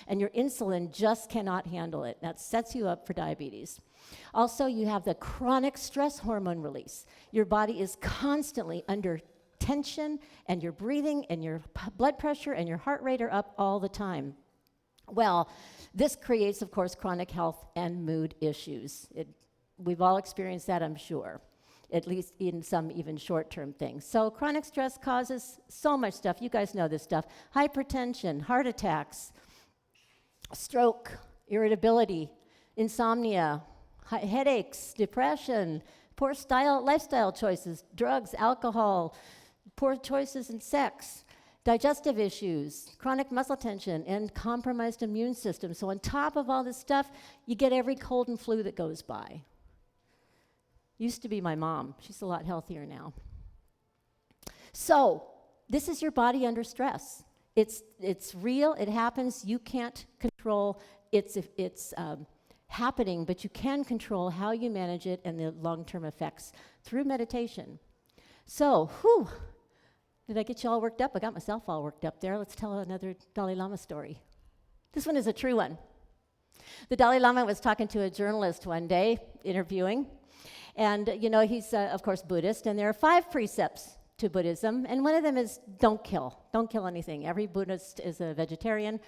and your insulin just cannot handle it. That sets you up for diabetes. Also, you have the chronic stress hormone release. Your body is constantly under tension, and your breathing and your blood pressure and your heart rate are up all the time. Well, this creates, of course, chronic health and mood issues. We've all experienced that, I'm sure, at least in some even short-term things. So chronic stress causes so much stuff. You guys know this stuff. Hypertension, heart attacks, stroke, irritability, insomnia, headaches, depression, poor lifestyle choices, drugs, alcohol, poor choices in sex, digestive issues, chronic muscle tension, and compromised immune system. So on top of all this stuff, you get every cold and flu that goes by. Used to be my mom. She's a lot healthier now. So this is your body under stress. It's real. It happens. You can't control it's happening, but you can control how you manage it and the long-term effects through meditation. So, did I get you all worked up? I got myself all worked up there. Let's tell another Dalai Lama story. This one is a true one. The Dalai Lama was talking to a journalist one day, interviewing, and he's, of course, Buddhist, and there are 5 precepts to Buddhism, and one of them is don't kill. Don't kill anything. Every Buddhist is a vegetarian,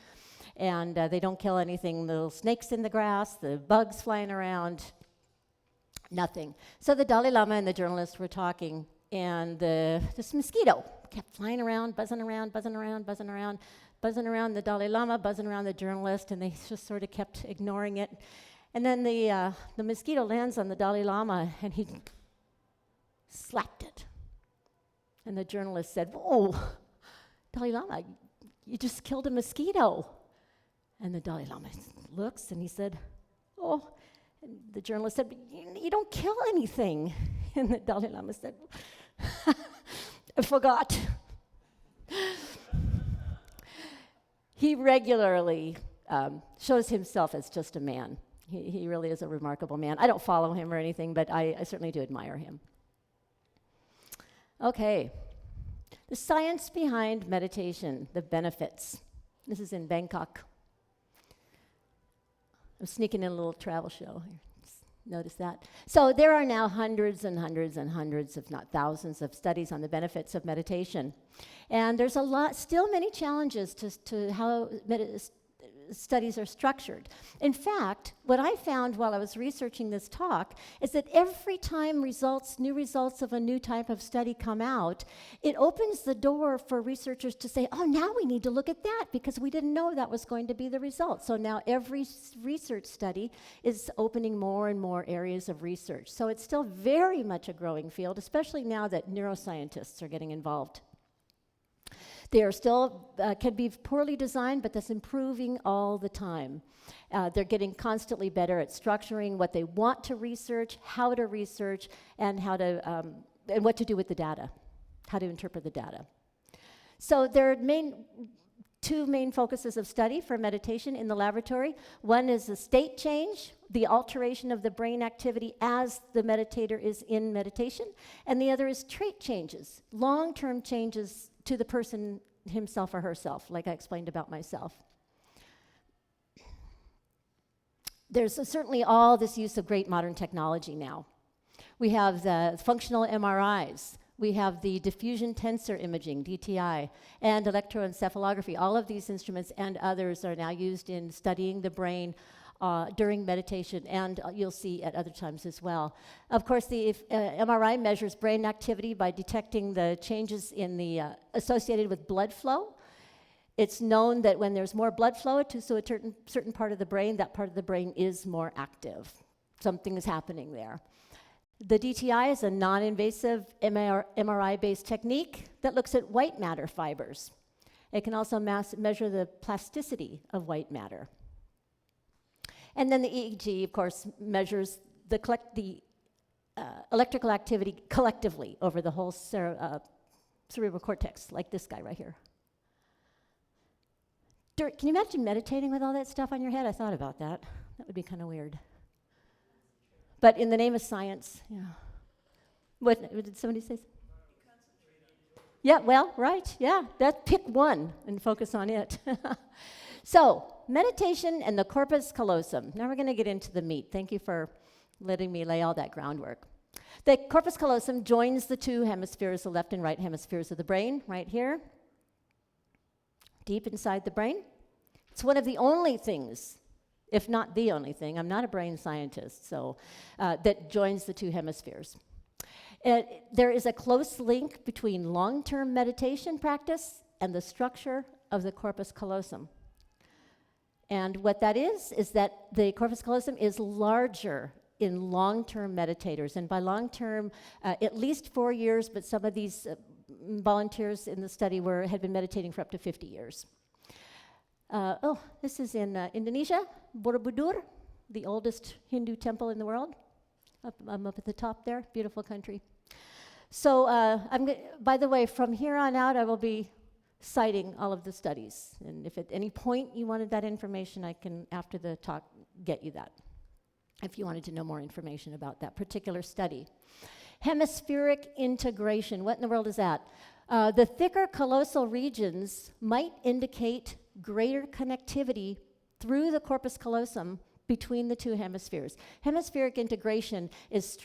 and they don't kill anything. Little snakes in the grass, the bugs flying around, nothing. So the Dalai Lama and the journalist were talking, and this mosquito kept flying around, buzzing around the Dalai Lama, buzzing around the journalist, and they just sort of kept ignoring it. And then the mosquito lands on the Dalai Lama, and he slapped it. And the journalist said, "Whoa, Dalai Lama, you just killed a mosquito." And the Dalai Lama looks, and he said, "Oh." And the journalist said, you don't kill anything." And the Dalai Lama said, "I forgot." He regularly shows himself as just a man. He really is a remarkable man. I don't follow him or anything, but I certainly do admire him. Okay. The science behind meditation, the benefits. This is in Bangkok. I'm sneaking in a little travel show here. Notice that. So there are now hundreds and hundreds and hundreds, if not thousands, of studies on the benefits of meditation. And there's still many challenges to how studies are structured. In fact, what I found while I was researching this talk is that every time new results of a new type of study come out, it opens the door for researchers to say, "Oh, now we need to look at that because we didn't know that was going to be the result." So now every research study is opening more and more areas of research. So it's still very much a growing field, especially now that neuroscientists are getting involved. They are still, can be poorly designed, but that's improving all the time. They're getting constantly better at structuring what they want to research, how to research, and and what to do with the data, how to interpret the data. So there are two main focuses of study for meditation in the laboratory. One is the state change, the alteration of the brain activity as the meditator is in meditation, and the other is trait changes, long-term changes to the person himself or herself, like I explained about myself. There's certainly all this use of great modern technology now. We have the functional MRIs. We have the diffusion tensor imaging, DTI, and electroencephalography. All of these instruments and others are now used in studying the brain during meditation, and you'll see at other times as well. Of course, the MRI measures brain activity by detecting the changes in the associated with blood flow. It's known that when there's more blood flow to a certain part of the brain, that part of the brain is more active. Something is happening there. The DTI is a non-invasive MRI-based technique that looks at white matter fibers. It can also measure the plasticity of white matter. And then the EEG, of course, measures the electrical activity collectively over the whole cerebral cortex, like this guy right here. Can you imagine meditating with all that stuff on your head? I thought about that. That would be kind of weird. But in the name of science, yeah. What did somebody say? Yeah, well, right, yeah. Pick one and focus on it. So, meditation and the corpus callosum. Now we're going to get into the meat. Thank you for letting me lay all that groundwork. The corpus callosum joins the two hemispheres, the left and right hemispheres of the brain, right here, deep inside the brain. It's one of the only things, if not the only thing, I'm not a brain scientist, so that joins the two hemispheres. There is a close link between long-term meditation practice and the structure of the corpus callosum. And what that is that the corpus callosum is larger in long-term meditators. And by long-term, at least 4 years, but some of these volunteers in the study had been meditating for up to 50 years. This is in Indonesia, Borobudur, the oldest Hindu temple in the world. I'm up at the top there, beautiful country. So by the way, from here on out, I will be citing all of the studies. And if at any point you wanted that information, I can, after the talk, get you that, if you wanted to know more information about that particular study. Hemispheric integration, what in the world is that? The thicker callosal regions might indicate greater connectivity through the corpus callosum between the two hemispheres. Hemispheric integration is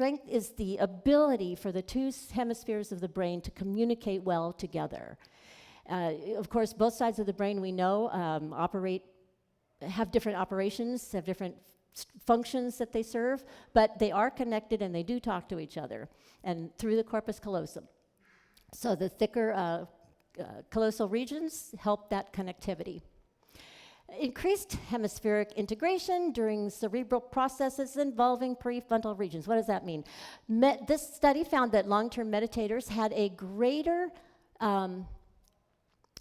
the ability for the two hemispheres of the brain to communicate well together. Of course, both sides of the brain we know have different operations, have different functions that they serve, but they are connected and they do talk to each other, and through the corpus callosum. So the thicker callosal regions help that connectivity. Increased hemispheric integration during cerebral processes involving prefrontal regions. What does that mean? This study found that long-term meditators had a greater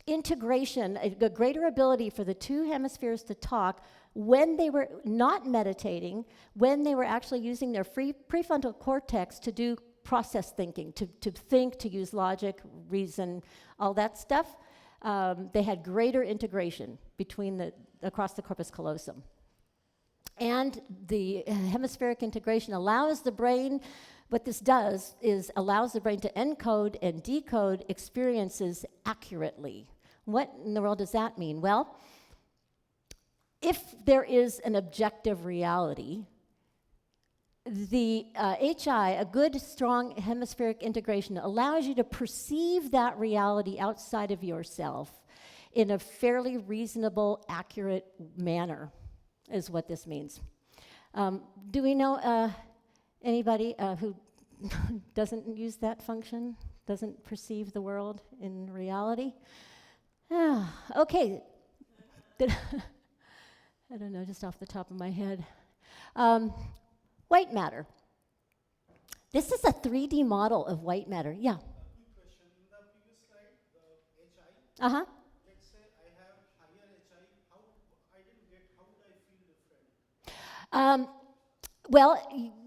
integration, a greater ability for the two hemispheres to talk when they were not meditating, when they were actually using their prefrontal cortex to do process thinking, to think, to use logic, reason, all that stuff. They had greater integration across the corpus callosum. And the hemispheric integration allows the brain, what this does is allows the brain to encode and decode experiences accurately. What in the world does that mean? Well, if there is an objective reality, the HI, a good, strong hemispheric integration, allows you to perceive that reality outside of yourself in a fairly reasonable, accurate manner, is what this means. Do we know anybody who doesn't use that function, doesn't perceive the world in reality? Okay. I don't know, just off the top of my head. White matter. This is a 3D model of white matter. Yeah. Quick question. In the previous slide, the HI. Uh-huh. Let's say I have higher HI. I didn't get how would I feel different? Well,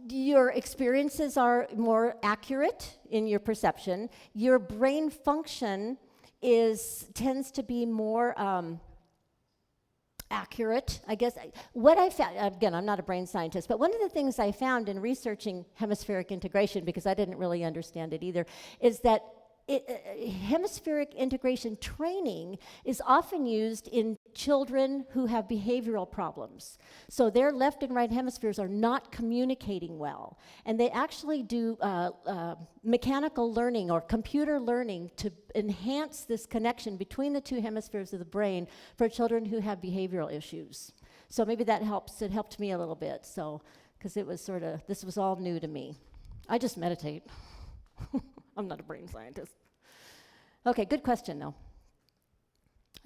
your experiences are more accurate in your perception. Your brain function tends to be more accurate, I guess. What I found, again, I'm not a brain scientist, but one of the things I found in researching hemispheric integration, because I didn't really understand it either, is that hemispheric integration training is often used in children who have behavioral problems. So their left and right hemispheres are not communicating well. And they actually do mechanical learning or computer learning to enhance this connection between the two hemispheres of the brain for children who have behavioral issues. So maybe that helps. It helped me a little bit. So, because this was all new to me. I just meditate. I'm not a brain scientist. Okay, good question, though.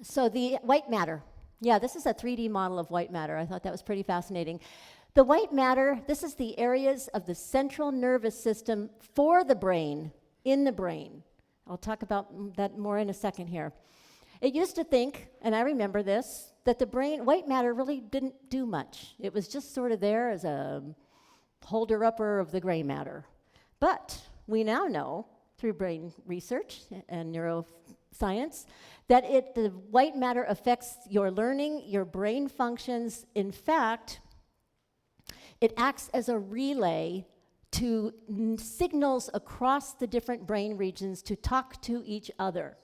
So the white matter. Yeah, this is a 3D model of white matter. I thought that was pretty fascinating. The white matter, this is the areas of the central nervous system for the brain, in the brain. I'll talk about that more in a second here. It used to think, and I remember this, that the brain, white matter really didn't do much. It was just sort of there as a holder-upper of the gray matter. But we now know, through brain research and neuroscience, that the white matter affects your learning, your brain functions. In fact, it acts as a relay to signals across the different brain regions to talk to each other.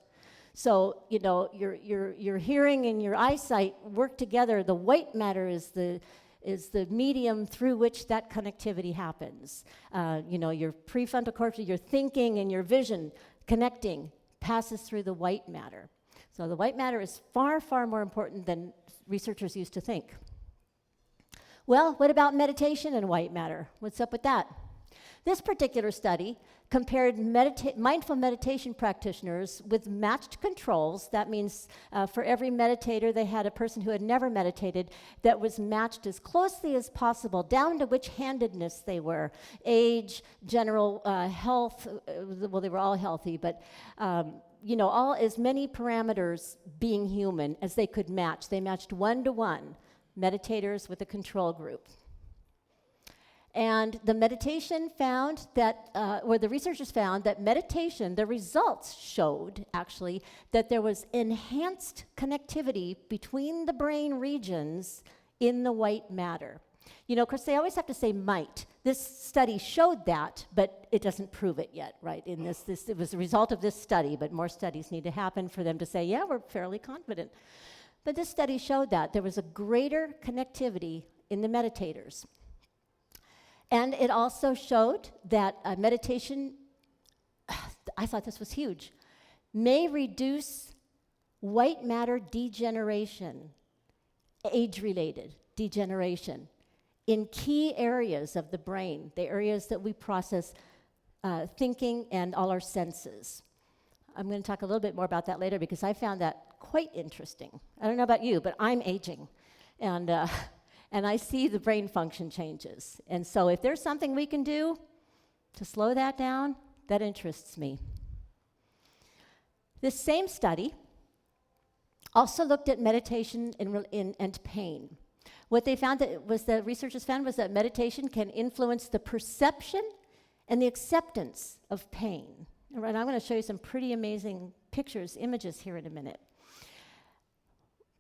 So, your hearing and your eyesight work together. The white matter is the medium through which that connectivity happens. Your prefrontal cortex, your thinking and your vision connecting passes through the white matter. So the white matter is far, far more important than researchers used to think. Well, what about meditation and white matter? What's up with that? This particular study compared mindful meditation practitioners with matched controls. That means for every meditator, they had a person who had never meditated that was matched as closely as possible, down to which handedness they were, age, general health. Well, they were all healthy, but all as many parameters being human as they could match. They matched 1-to-1 meditators with a control group. And the meditation found that, the researchers found that meditation, the results showed actually that there was enhanced connectivity between the brain regions in the white matter. Of course, they always have to say might. This study showed that, but it doesn't prove it yet, right? It was a result of this study, but more studies need to happen for them to say, yeah, we're fairly confident. But this study showed that there was a greater connectivity in the meditators. And it also showed that meditation, I thought this was huge, may reduce white matter degeneration, age-related degeneration, in key areas of the brain, the areas that we process thinking and all our senses. I'm going to talk a little bit more about that later because I found that quite interesting. I don't know about you, but I'm aging. And I see the brain function changes. And so if there's something we can do to slow that down, that interests me. This same study also looked at meditation and pain. What they found the researchers found was that meditation can influence the perception and the acceptance of pain. And I'm going to show you some pretty amazing images here in a minute.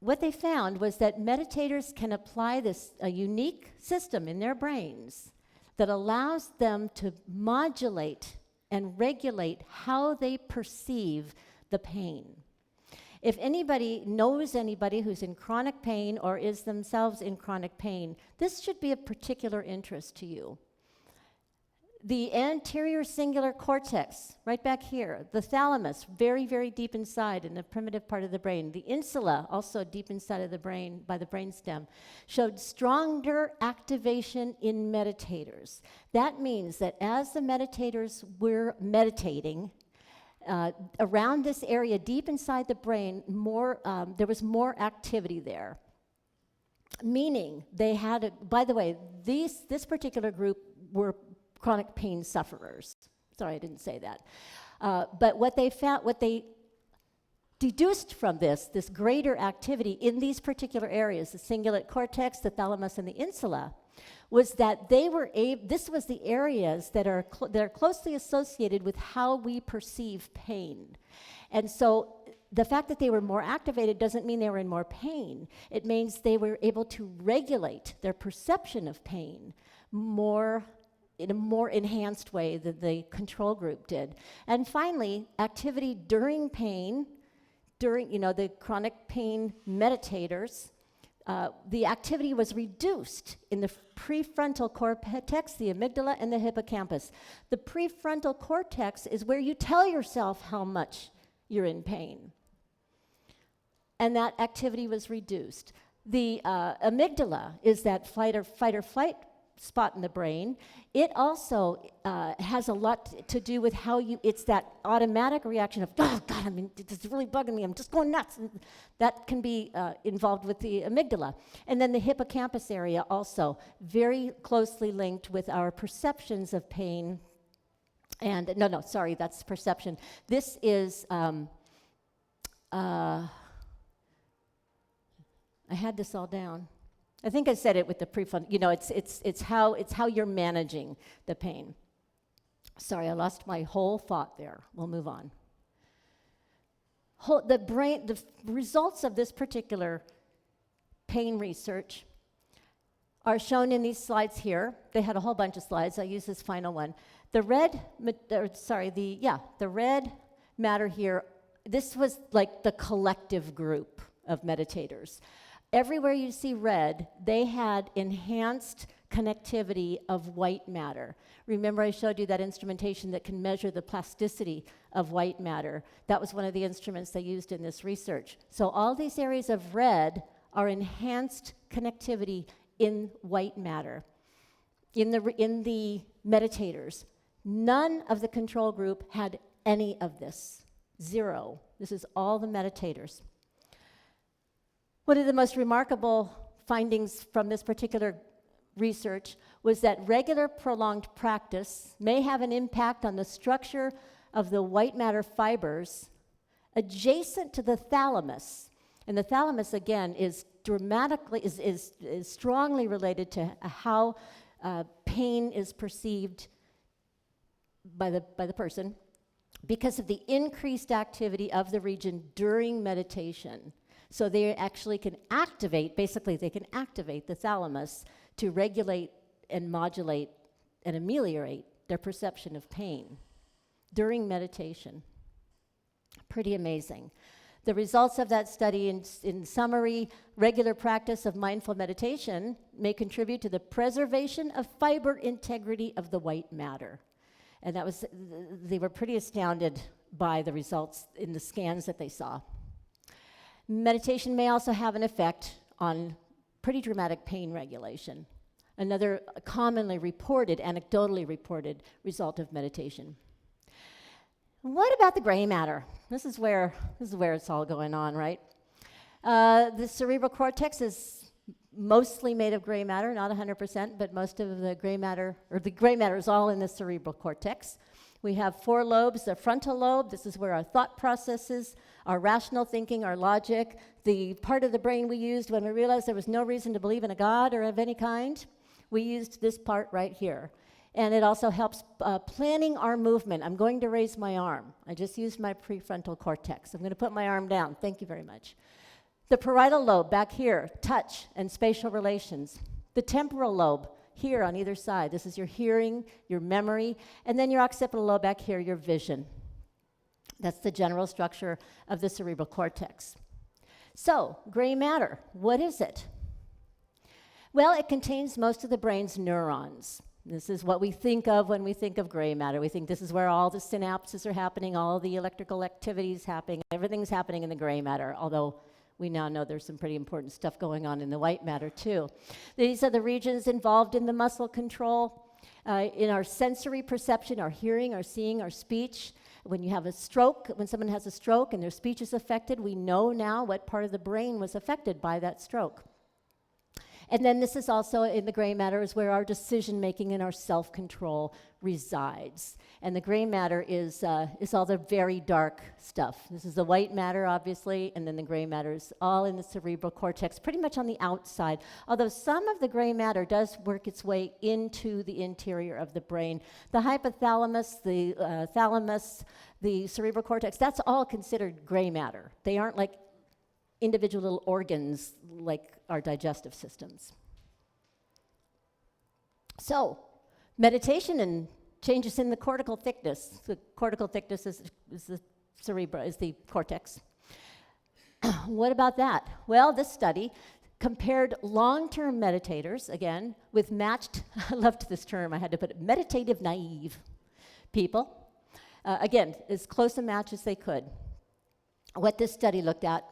What they found was that meditators can apply a unique system in their brains that allows them to modulate and regulate how they perceive the pain. If anybody knows anybody who's in chronic pain or is themselves in chronic pain, this should be of particular interest to you. The anterior cingulate cortex, right back here, the thalamus, very, very deep inside in the primitive part of the brain, the insula, also deep inside of the brain by the brainstem, showed stronger activation in meditators. That means that as the meditators were meditating, around this area, deep inside the brain, there was more activity there. Meaning they had by the way, this particular group were chronic pain sufferers. Sorry, I didn't say that. But what they deduced from this greater activity in these particular areas, the cingulate cortex, the thalamus, and the insula, was that this was the areas that are closely associated with how we perceive pain. And so the fact that they were more activated doesn't mean they were in more pain. It means they were able to regulate their perception of pain in a more enhanced way than the control group did. And finally, activity during pain, the chronic pain meditators, the activity was reduced in the prefrontal cortex, the amygdala, and the hippocampus. The prefrontal cortex is where you tell yourself how much you're in pain. And that activity was reduced. The amygdala is that fight or flight spot in the brain. It also has a lot to do with how it's that automatic reaction of, oh God, it's really bugging me, I'm just going nuts. And that can be involved with the amygdala. And then the hippocampus area also, very closely linked with our perceptions of pain. And sorry, that's perception. This is, I had this all down. I think I said it with the prefrontal. It's how you're managing the pain. Sorry, I lost my whole thought there. We'll move on. The results of this particular pain research are shown in these slides here. They had a whole bunch of slides. I use this final one. The red matter here this was like the collective group of meditators. Everywhere you see red, they had enhanced connectivity of white matter. Remember I showed you that instrumentation that can measure the plasticity of white matter. That was one of the instruments they used in this research. So all these areas of red are enhanced connectivity in white matter. In the meditators, none of the control group had any of this. Zero. This is all the meditators. One of the most remarkable findings from this particular research was that regular prolonged practice may have an impact on the structure of the white matter fibers adjacent to the thalamus. And the thalamus, again, is strongly related to how pain is perceived by the person because of the increased activity of the region during meditation. So they actually can activate, basically they can activate the thalamus to regulate and modulate and ameliorate their perception of pain during meditation. Pretty amazing. The results of that study, in summary, regular practice of mindful meditation may contribute to the preservation of fiber integrity of the white matter. And that was, they were pretty astounded by the results in the scans that they saw. Meditation may also have an effect on pretty dramatic pain regulation. Another commonly reported, anecdotally reported result of meditation. What about the gray matter? This is where it's all going on, right? The cerebral cortex is mostly made of gray matter, not 100%, but most of the gray matter is all in the cerebral cortex. We have 4 lobes, the frontal lobe, this is where our thought processes, our rational thinking, our logic, the part of the brain we used when we realized there was no reason to believe in a God or of any kind. We used this part right here. And it also helps planning our movement. I'm going to raise my arm. I just used my prefrontal cortex. I'm going to put my arm down. Thank you very much. The parietal lobe back here, touch and spatial relations. The temporal lobe here on either side. This is your hearing, your memory, and then your occipital lobe back here, your vision. That's the general structure of the cerebral cortex. So, gray matter, what is it? Well, it contains most of the brain's neurons. This is what we think of when we think of gray matter. We think this is where all the synapses are happening, all the electrical activities happening, everything's happening in the gray matter, although we now know there's some pretty important stuff going on in the white matter too. These are the regions involved in the muscle control, in our sensory perception, our hearing, our seeing, our speech. When you have a stroke, when someone has a stroke and their speech is affected, we know now what part of the brain was affected by that stroke. And then this is also in the gray matter is where our decision-making and our self-control resides. And the gray matter is all the very dark stuff. This is the white matter, obviously, and then the gray matter is all in the cerebral cortex, pretty much on the outside. Although some of the gray matter does work its way into the interior of the brain. The hypothalamus, the thalamus, the cerebral cortex, that's all considered gray matter. They aren't like individual little organs like our digestive systems. So, meditation and changes in the cortical thickness. The cortical thickness is the cortex. What about that? Well, this study compared long-term meditators, again, with matched, I loved this term, I had to put it, meditative naive people. Again, as close a match as they could. What this study looked at,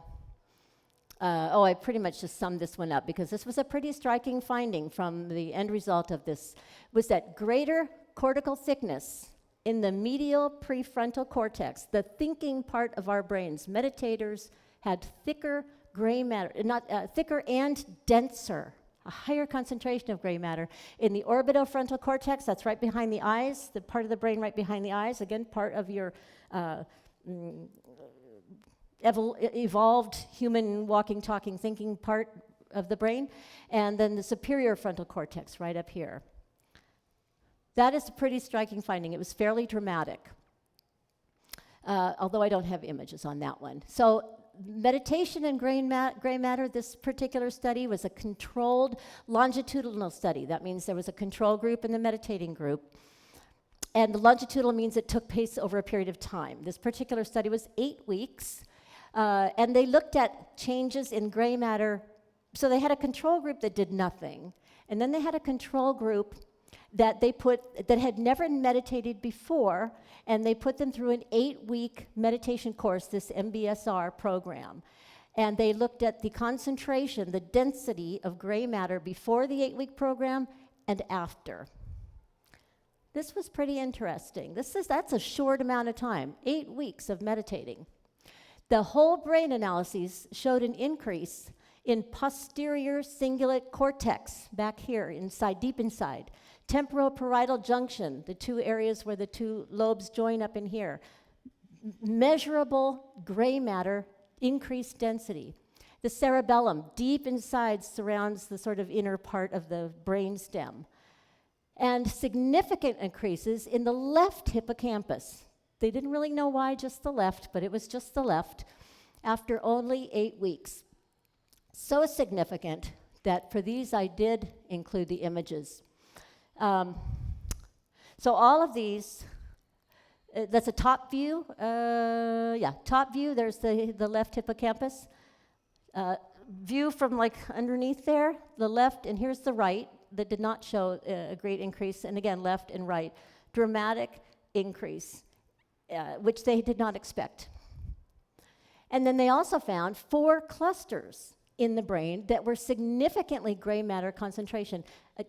I pretty much just summed this one up because this was a pretty striking finding from the end result of this, was that greater cortical thickness in the medial prefrontal cortex, the thinking part of our brains. Meditators had thicker gray matter, thicker and denser, a higher concentration of gray matter in the orbitofrontal cortex, that's right behind the eyes, the part of the brain right behind the eyes, again, part of your evolved human walking, talking, thinking part of the brain, and then the superior frontal cortex right up here. That is a pretty striking finding. It was fairly dramatic, although I don't have images on that one. So meditation and gray matter, this particular study was a controlled longitudinal study. That means there was a control group and the meditating group. And the longitudinal means it took place over a period of time. This particular study was 8 weeks, and they looked at changes in gray matter. So they had a control group that did nothing, and then they had a control group that had never meditated before, and they put them through an 8-week meditation course, this MBSR program. And they looked at the concentration, the density of gray matter before the 8-week program and after. This was pretty interesting. That's a short amount of time, 8 weeks of meditating. The whole brain analyses showed an increase in posterior cingulate cortex, back here, inside, deep inside. Temporal parietal junction, the two areas where the two lobes join up in here. Measurable gray matter, increased density. The cerebellum, deep inside, surrounds the sort of inner part of the brain stem. And significant increases in the left hippocampus. They didn't really know why just the left, but it was just the left, after only 8 weeks. So significant that for these I did include the images. So all of these, that's a top view. Top view, there's the left hippocampus. View from like underneath there, the left, and here's the right that did not show a great increase, and again, left and right. Dramatic increase, which they did not expect. And then they also found 4 clusters in the brain that were significantly gray matter concentration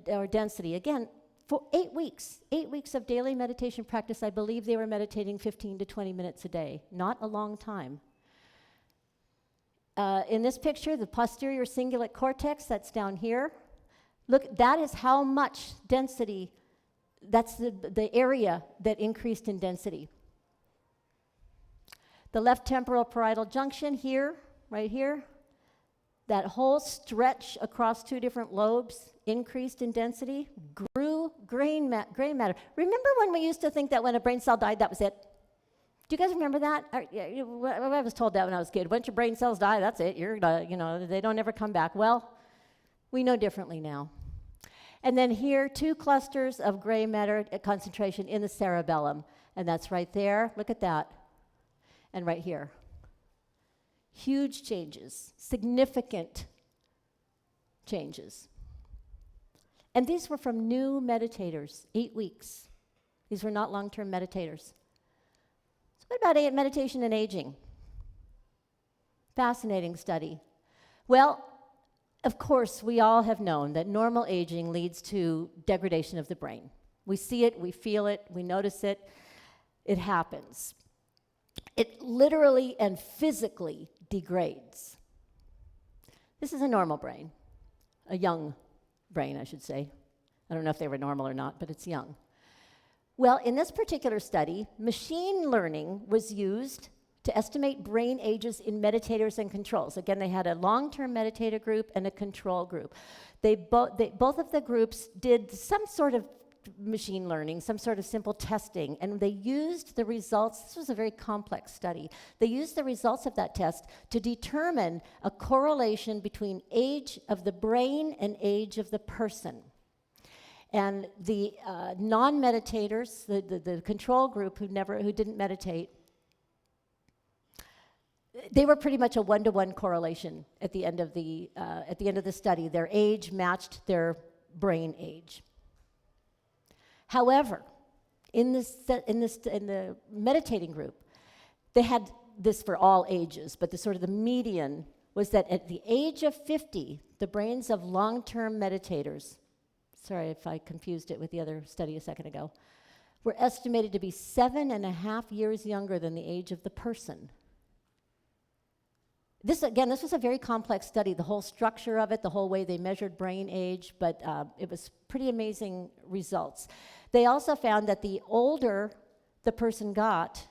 or density. Again, for 8 weeks, 8 weeks of daily meditation practice, I believe they were meditating 15 to 20 minutes a day, not a long time. In this picture, the posterior cingulate cortex, that's down here. Look, that is how much density, that's the area that increased in density. The left temporal parietal junction here, right here, that whole stretch across 2 different lobes increased in density, grew gray matter. Remember when we used to think that when a brain cell died, that was it? Do you guys remember that? I was told that when I was a kid. Once your brain cells die, that's it. They don't ever come back. Well, we know differently now. And then here, 2 clusters of gray matter concentration in the cerebellum. And that's right there. Look at that. And right here. Huge changes, significant changes. And these were from new meditators, 8 weeks. These were not long-term meditators. So what about meditation and aging? Fascinating study. Well, of course, we all have known that normal aging leads to degradation of the brain. We see it, we feel it, we notice it. It happens. It literally and physically degrades. This is a normal brain, a young brain, I should say. I don't know if they were normal or not, but it's young. Well, in this particular study, machine learning was used to estimate brain ages in meditators and controls. Again, they had a long-term meditator group and a control group. Both of the groups did some sort of machine learning, some sort of simple testing, and they used the results. This was a very complex study. They used the results of that test to determine a correlation between age of the brain and age of the person. And the non-meditators, the control group who didn't meditate, they were pretty much a 1-to-1 correlation at the end of the study. Their age matched their brain age. However, in the meditating group, they had this for all ages, but the median was that at the age of 50, the brains of long-term meditators, sorry if I confused it with the other study a second ago, were estimated to be 7.5 years younger than the age of the person. This was a very complex study, the whole structure of it, the whole way they measured brain age, but it was pretty amazing results. They also found that the older the person got,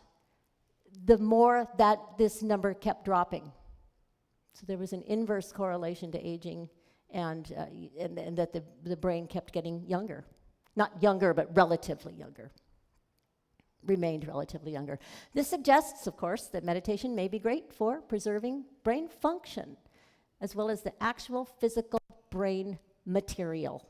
the more that this number kept dropping. So there was an inverse correlation to aging, and that the brain kept getting younger. Not younger, but relatively younger. Remained relatively younger. This suggests, of course, that meditation may be great for preserving brain function, as well as the actual physical brain material.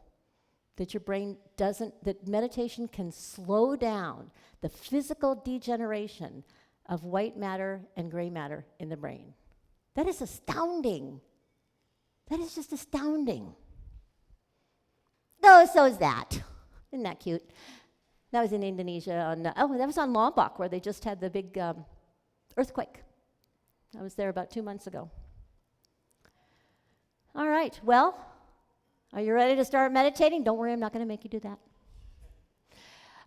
that your brain doesn't, that meditation can slow down the physical degeneration of white matter and gray matter in the brain. That is astounding. That is just astounding. No, so is that. Isn't that cute? That was in Indonesia. That was on Lombok, where they just had the big earthquake. I was there about 2 months ago. All right, well, are you ready to start meditating? Don't worry, I'm not going to make you do that.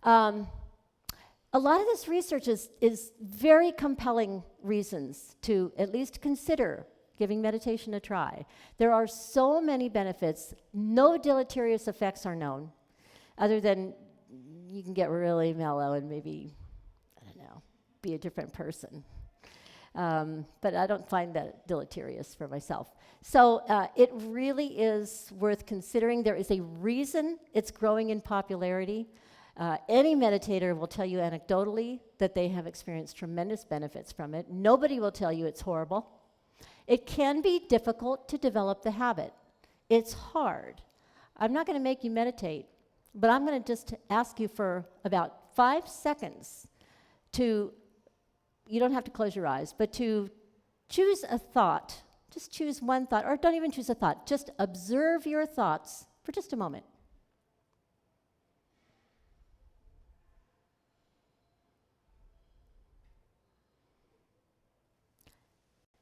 A lot of this research is very compelling reasons to at least consider giving meditation a try. There are so many benefits. No deleterious effects are known, other than you can get really mellow and maybe, I don't know, be a different person. But I don't find that deleterious for myself. So it really is worth considering. There is a reason it's growing in popularity. Any meditator will tell you anecdotally that they have experienced tremendous benefits from it. Nobody will tell you it's horrible. It can be difficult to develop the habit. It's hard. I'm not going to make you meditate, but I'm going to just ask you for about 5 seconds to, you don't have to close your eyes, but to choose a thought. Just choose one thought, or don't even choose a thought. Just observe your thoughts for just a moment.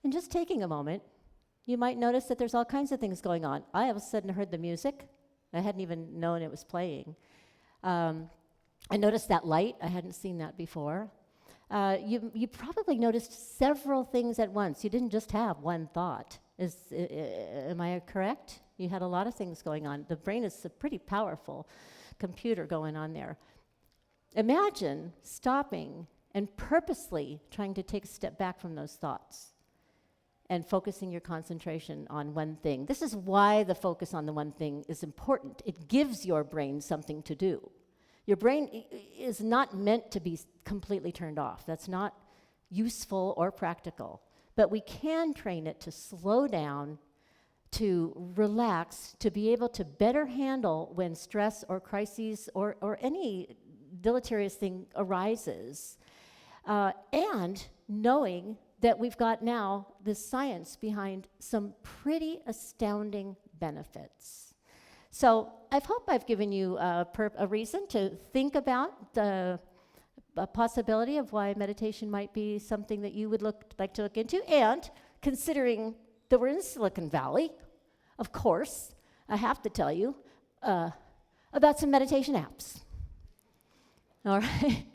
And just taking a moment, you might notice that there's all kinds of things going on. I all of a sudden heard the music. I hadn't even known it was playing. I noticed that light. I hadn't seen that before. You probably noticed several things at once. You didn't just have one thought. Am I correct? You had a lot of things going on. The brain is a pretty powerful computer going on there. Imagine stopping and purposely trying to take a step back from those thoughts and focusing your concentration on one thing. This is why the focus on the one thing is important. It gives your brain something to do. Your brain is not meant to be completely turned off. That's not useful or practical. But we can train it to slow down, to relax, to be able to better handle when stress or crises or any deleterious thing arises. And knowing that we've got now this science behind some pretty astounding benefits. So I hope I've given you a reason to think about the possibility of why meditation might be something that you would like to look into. And considering that we're in Silicon Valley, of course, I have to tell you about some meditation apps. All right.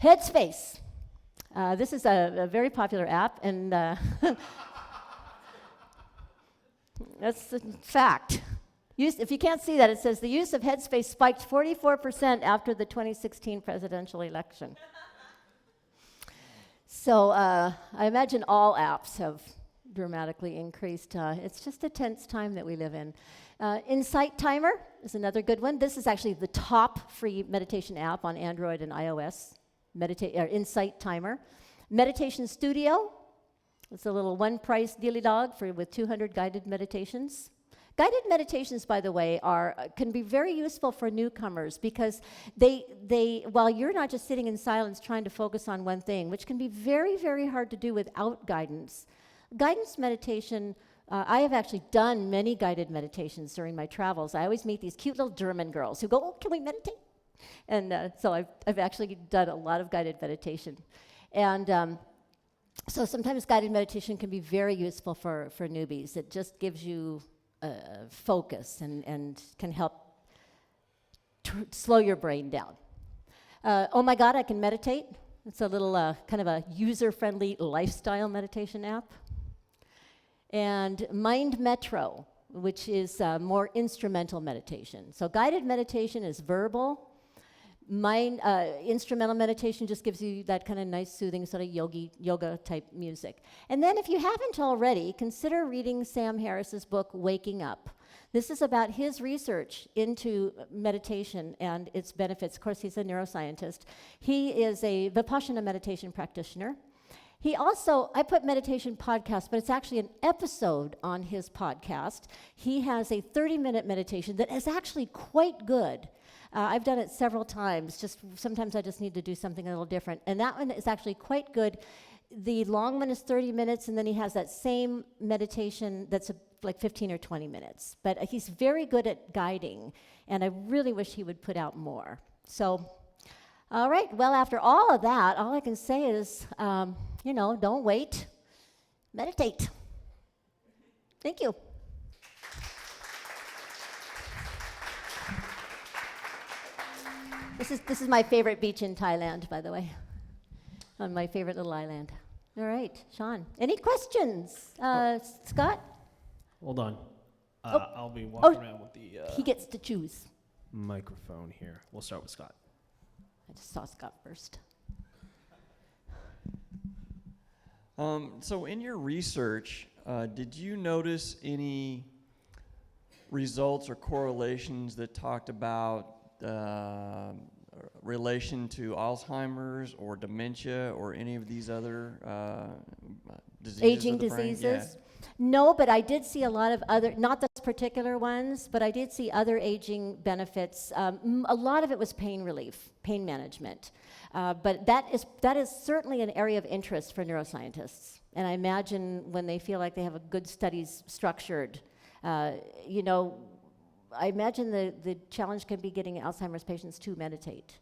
Headspace. This is a very popular app, and that's a fact. If you can't see that, it says the use of Headspace spiked 44% after the 2016 presidential election. So I imagine all apps have dramatically increased. It's just a tense time that we live in. Insight Timer is another good one. This is actually the top free meditation app on Android and iOS. Insight Timer. Meditation Studio. It's a little one-price dealy dog with 200 guided meditations. Guided meditations, by the way, can be very useful for newcomers because they while you're not just sitting in silence trying to focus on one thing, which can be very, very hard to do without guidance. Guidance meditation, I have actually done many guided meditations during my travels. I always meet these cute little German girls who go, "Oh, can we meditate?" And so I've actually done a lot of guided meditation. And so sometimes guided meditation can be very useful for newbies. It just gives you focus and can help slow your brain down. Oh My God, I Can Meditate. It's a little kind of a user-friendly lifestyle meditation app. And Mind Metro, which is more instrumental meditation. So guided meditation is verbal. Instrumental meditation just gives you that kind of nice, soothing sort of yoga type music. And then if you haven't already, consider reading Sam Harris's book, Waking Up. This is about his research into meditation and its benefits. Of course, he's a neuroscientist. He is a Vipassana meditation practitioner. He also, I put meditation podcast, but it's actually an episode on his podcast. He has a 30-minute meditation that is actually quite good. I've done it several times. Just sometimes I just need to do something a little different. And that one is actually quite good. The long one is 30 minutes, and then he has that same meditation that's like 15 or 20 minutes. But he's very good at guiding, and I really wish he would put out more. So, all right, well, after all of that, all I can say is, don't wait. Meditate. Thank you. This is my favorite beach in Thailand, by the way. On my favorite little island. All right, Sean. Any questions? Scott? Hold on. I'll be walking around with the he gets to choose. microphone here. We'll start with Scott. I just saw Scott first. So in your research, did you notice any results or correlations that talked about relation to Alzheimer's or dementia or any of these other diseases? Aging of the brain? diseases? Yeah. No, but I did see a lot of other, not those particular ones, but I did see other aging benefits. A lot of it was pain relief, pain management. But that is certainly an area of interest for neuroscientists. And I imagine when they feel like they have a good studies structured, I imagine the challenge can be getting Alzheimer's patients to meditate.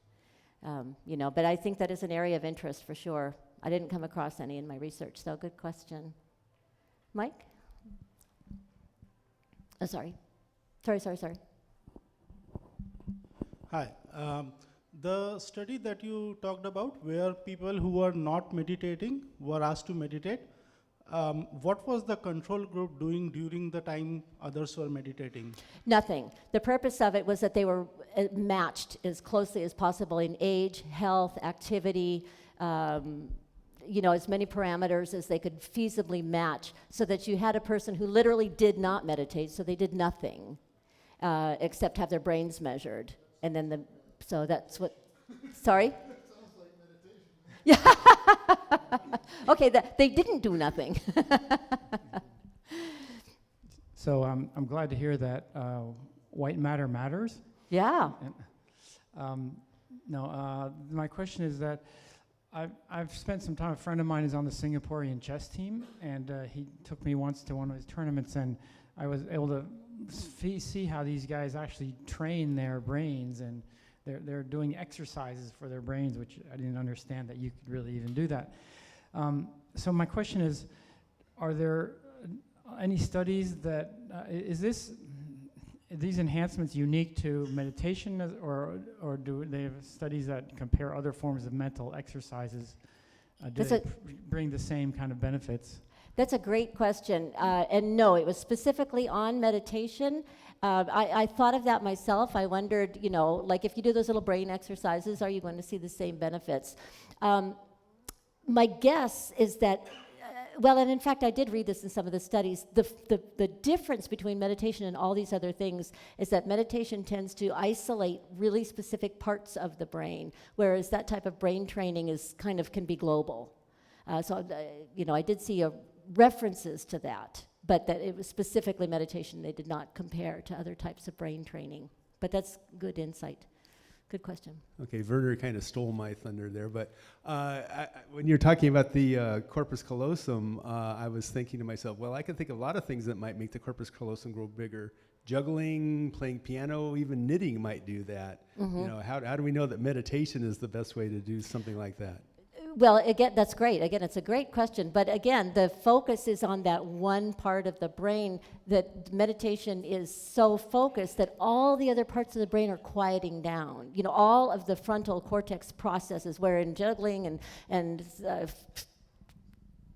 But I think that is an area of interest for sure. I didn't come across any in my research, so good question. Mike? Oh, sorry. Sorry. Hi. The study that you talked about, where people who were not meditating were asked to meditate, what was the control group doing during the time others were meditating? Nothing. The purpose of it was that they were matched as closely as possible in age, health, activity, as many parameters as they could feasibly match, so that you had a person who literally did not meditate, so they did nothing except have their brains measured. And then so that's what, sorry? That sounds like meditation. Yeah. Okay, they didn't do nothing. So I'm glad to hear that white matter matters. Yeah. And, my question is that I've spent some time, a friend of mine is on the Singaporean chess team, and he took me once to one of his tournaments, and I was able to see how these guys actually train their brains, and they're doing exercises for their brains, which I didn't understand that you could really even do that. So my question is, are there any studies that, is these enhancements unique to meditation, or do they have studies that compare other forms of mental exercises? Do they bring the same kind of benefits? That's a great question. And no, it was specifically on meditation. I thought of that myself. I wondered, like if you do those little brain exercises, are you going to see the same benefits? My guess is that, and in fact, I did read this in some of the studies. The difference between meditation and all these other things is that meditation tends to isolate really specific parts of the brain, whereas that type of brain training can be global. I did see references to that, but that it was specifically meditation. They did not compare to other types of brain training. But that's good insight. Good question. Okay, Werner kind of stole my thunder there, but when you're talking about the corpus callosum, I was thinking to myself, well, I can think of a lot of things that might make the corpus callosum grow bigger. Juggling, playing piano, even knitting might do that. Mm-hmm. How do we know that meditation is the best way to do something like that? Well, again, that's great. Again, it's a great question. But again, the focus is on that one part of the brain, that meditation is so focused that all the other parts of the brain are quieting down. All of the frontal cortex processes, where in juggling and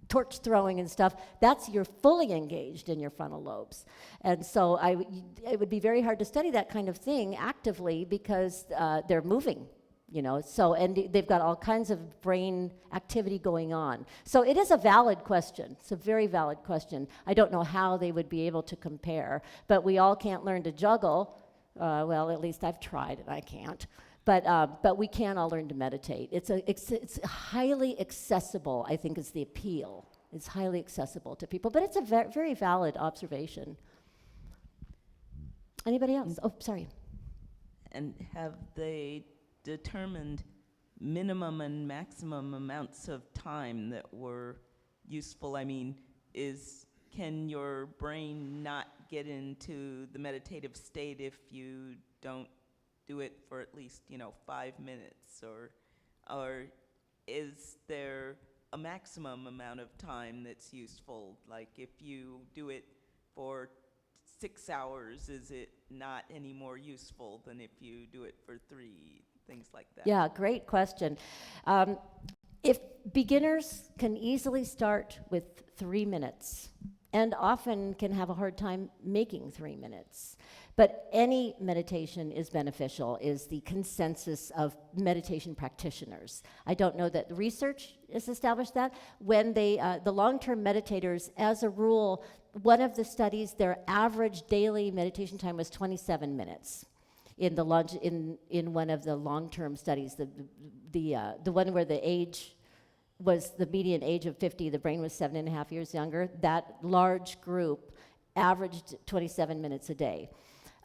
torch throwing and stuff, you're fully engaged in your frontal lobes. And so it would be very hard to study that kind of thing actively because they're moving. And they've got all kinds of brain activity going on. So it is a valid question. It's a very valid question. I don't know how they would be able to compare, but we all can't learn to juggle. At least I've tried and I can't. but we can all learn to meditate. It's highly accessible, I think, is the appeal. It's highly accessible to people, but it's a very valid observation. Anybody else? Oh, sorry. And have they determined minimum and maximum amounts of time that were useful? I mean, can your brain not get into the meditative state if you don't do it for at least 5 minutes, or is there a maximum amount of time that's useful? Like if you do it for 6 hours, is it not any more useful than if you do it for 3? Things like that. Yeah, great question. If beginners can easily start with 3 minutes, and often can have a hard time making 3 minutes, but any meditation is beneficial, is the consensus of meditation practitioners. I don't know that research has established that. When the long-term meditators, as a rule, one of the studies, their average daily meditation time was 27 minutes. In one of the long-term studies, the one where the age was the median age of 50, the brain was 7.5 years younger, that large group averaged 27 minutes a day.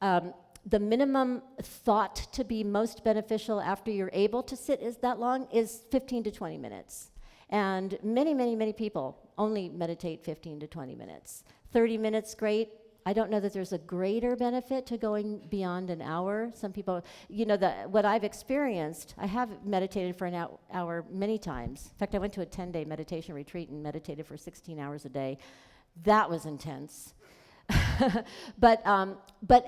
The minimum thought to be most beneficial after you're able to sit is that long is 15 to 20 minutes. And many people only meditate 15 to 20 minutes. 30 minutes, great. I don't know that there's a greater benefit to going beyond an hour. Some people, what I've experienced, I have meditated for an hour many times. In fact, I went to a 10-day meditation retreat and meditated for 16 hours a day. That was intense. But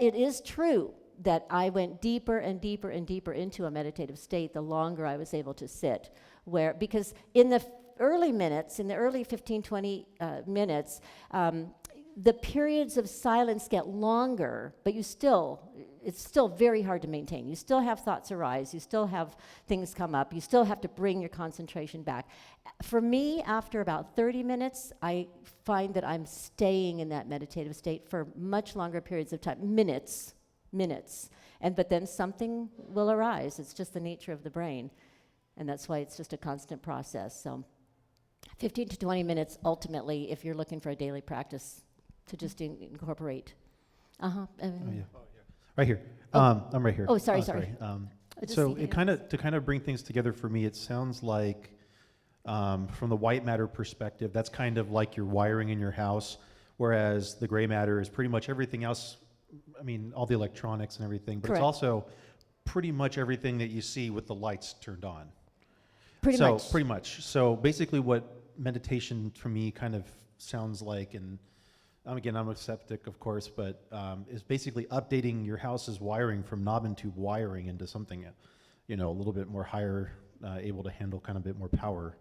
it is true that I went deeper and deeper and deeper into a meditative state the longer I was able to sit. Because in the early minutes, in the early 15, 20 minutes, the periods of silence get longer, but it's still very hard to maintain. You still have thoughts arise, you still have things come up, you still have to bring your concentration back. For me, after about 30 minutes, I find that I'm staying in that meditative state for much longer periods of time, minutes, but then something will arise. It's just the nature of the brain, and that's why it's just a constant process. So 15 to 20 minutes, ultimately, if you're looking for a daily practice, to just incorporate. Right here. Oh. I'm right here. Oh, sorry. So to kind of bring things together for me, it sounds like from the white matter perspective, that's kind of like your wiring in your house, whereas the gray matter is pretty much everything else. I mean, all the electronics and everything, but Correct. It's also pretty much everything that you see with the lights turned on. Pretty much. So basically what meditation for me kind of sounds like, and again, I'm a skeptic, of course, but is basically updating your house's wiring from knob and tube wiring into something, a little bit more higher, able to handle kind of a bit more power.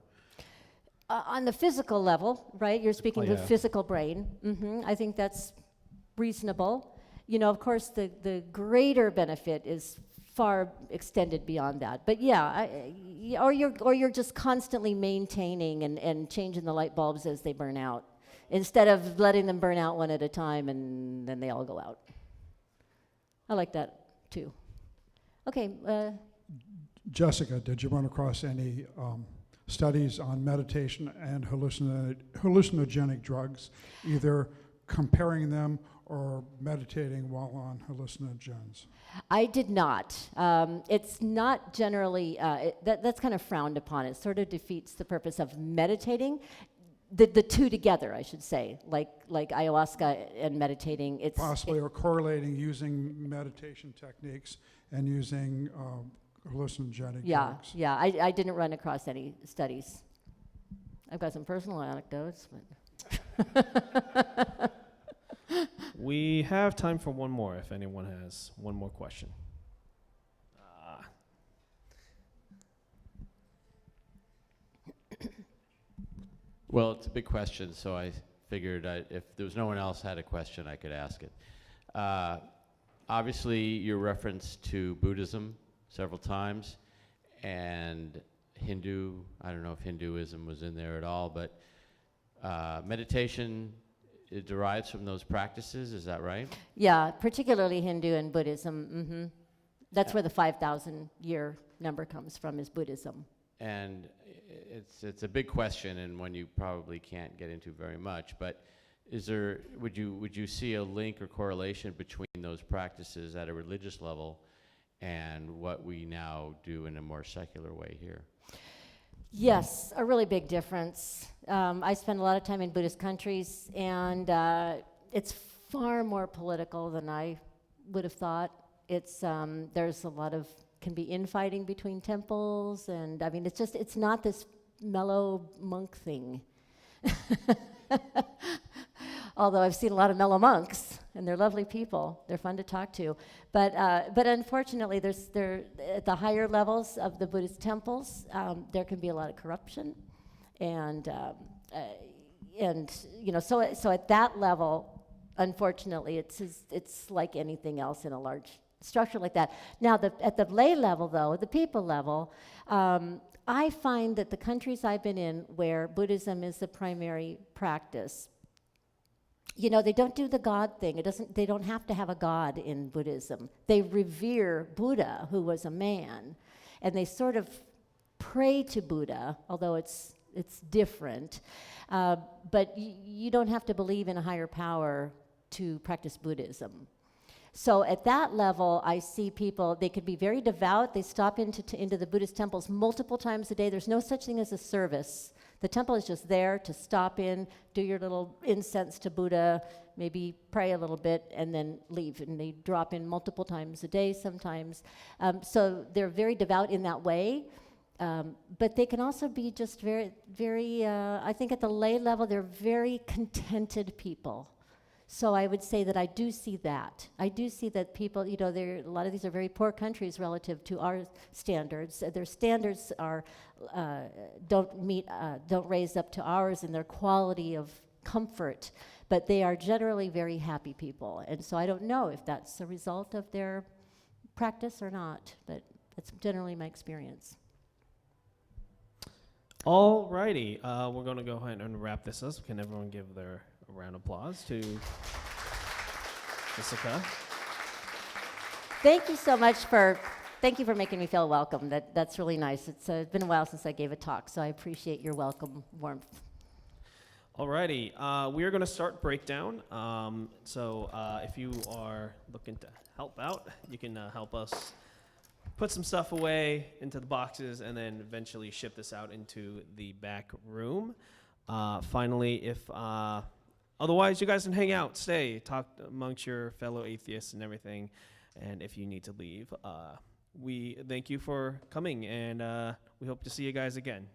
On the physical level, right? You're speaking to the yeah. physical brain. I think that's reasonable. Of course, the greater benefit is far extended beyond that. But yeah, or you're just constantly maintaining and changing the light bulbs as they burn out, instead of letting them burn out one at a time and then they all go out. I like that too. Okay. Jessica, did you run across any studies on meditation and hallucinogenic drugs, either comparing them or meditating while on hallucinogens? I did not. It's not generally, that's kind of frowned upon. It sort of defeats the purpose of meditating. The two together, I should say, like ayahuasca and meditating. It's possibly or correlating using meditation techniques and using hallucinogenic drugs. Yeah. I didn't run across any studies. I've got some personal anecdotes, but We have time for one more if anyone has one more question. Well, it's a big question, so I figured if there was no one else had a question, I could ask it. Obviously, your reference to Buddhism several times, and Hindu, I don't know if Hinduism was in there at all, but meditation, it derives from those practices, is that right? yeah, particularly Hindu and Buddhism. That's where the 5,000 year number comes from, is Buddhism. And it's a big question, and one you probably can't get into very much, but would you see a link or correlation between those practices at a religious level and what we now do in a more secular way here? Yes, a really big difference. I spend a lot of time in Buddhist countries, and it's far more political than I would have thought. It's there's a lot of, can be infighting between temples, and I mean, it's not this mellow monk thing. Although I've seen a lot of mellow monks, and they're lovely people. They're fun to talk to. But unfortunately, at the higher levels of the Buddhist temples, there can be a lot of corruption. And you know, so at that level, unfortunately, it's like anything else in a large structure like that. Now, at the lay level, though, the people level, I find that the countries I've been in where Buddhism is the primary practice, you know, they don't do the God thing. They don't have to have a God in Buddhism. They revere Buddha, who was a man, and they sort of pray to Buddha, although it's different. But you don't have to believe in a higher power to practice Buddhism. So at that level, I see people, they could be very devout. They stop into the Buddhist temples multiple times a day. There's no such thing as a service. The temple is just there to stop in, do your little incense to Buddha, maybe pray a little bit, and then leave. And they drop in multiple times a day sometimes. So they're very devout in that way. But they can also be just very, very, I think at the lay level, they're very contented people. So I would say that I do see that. I do see that people, you know, a lot of these are very poor countries relative to our standards. Their standards are don't raise up to ours in their quality of comfort, but they are generally very happy people. And so I don't know if that's a result of their practice or not, but that's generally my experience. All righty, we're going to go ahead and wrap this up. Can everyone give a round of applause to Jessica? Thank you so much thank you for making me feel welcome. That's really nice. It's been a while since I gave a talk, so I appreciate your welcome warmth. All righty, we are going to start breakdown. So if you are looking to help out, you can help us put some stuff away into the boxes and then eventually ship this out into the back room. Finally, if otherwise, you guys can hang out, stay, talk amongst your fellow atheists and everything. And if you need to leave, we thank you for coming, and we hope to see you guys again.